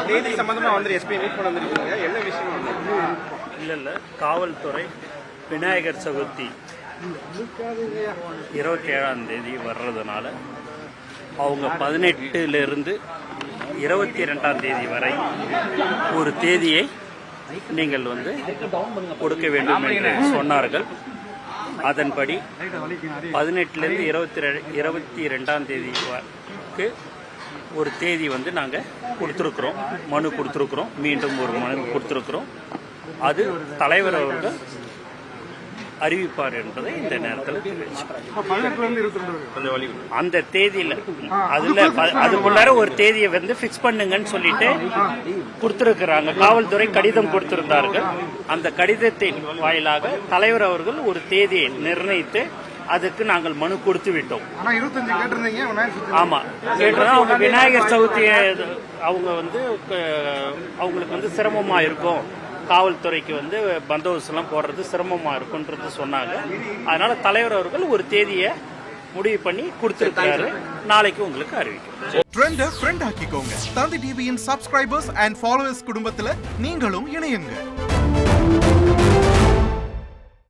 தேதி சம்பந்தமா வந்து எஸ்பி மீட் பண்ண வந்திருக்கீங்க, என்ன விஷயம்? இல்லை காவல்துறை விநாயகர் சதுர்த்தி 27ஆம் தேதி வர்றதுனால அவங்க 18லிருந்து 22ஆம் தேதி வரை ஒரு தேதியை நீங்கள் வந்து கொடுக்க வேண்டும் என்று சொன்னார்கள். அதன்படி 18லிருந்து 22ஆம் தேதிக்கு ஒரு தேதி வந்து நாங்கள் கொடுத்துருக்குறோம், மனு கொடுத்துருக்குறோம், மீண்டும் ஒரு மனு கொடுத்துருக்குறோம். அது தலைவர் அவர்கள் அறிவிப்பார் என்பதை இந்த நேரத்தில் அந்த தேதியில் அதுக்குள்ளார ஒரு தேதியை வந்து ஃபிக்ஸ் பண்ணுங்கன்னு சொல்லிட்டு கொடுத்துருக்குறாங்க. காவல்துறை கடிதம் கொடுத்திருந்தார்கள். அந்த கடிதத்தின் வாயிலாக தலைவர் அவர்கள் ஒரு தேதியை நிர்ணயித்து அதுக்கு நாங்கள் மனு கொடுத்து விட்டோம். ஆமா, கேட்டோம். அவங்க விநாயகர் சதுர்த்தி அவங்க வந்து அவங்களுக்கு வந்து சிரமமா இருக்கும், காவல்துறைக்கு வந்து பந்தோபஸ்தெல்லாம் போடுறது சிரமமா இருக்குன்றது சொன்னாங்க. அதனால தலைவர் அவர்கள் ஒரு தேதியை முடிவு பண்ணி கொடுத்திருக்காரு. நாளைக்கு உங்களுக்கு அறிவிக்கும். ட்ரெண்ட ஃப்ரெண்ட் ஆக்கிக்கோங்க. தந்தி டிவியின் சப்ஸ்கிரைபர்ஸ் அண்ட் ஃபாலோவர்ஸ் குடும்பத்துல நீங்களும் இணையுங்க.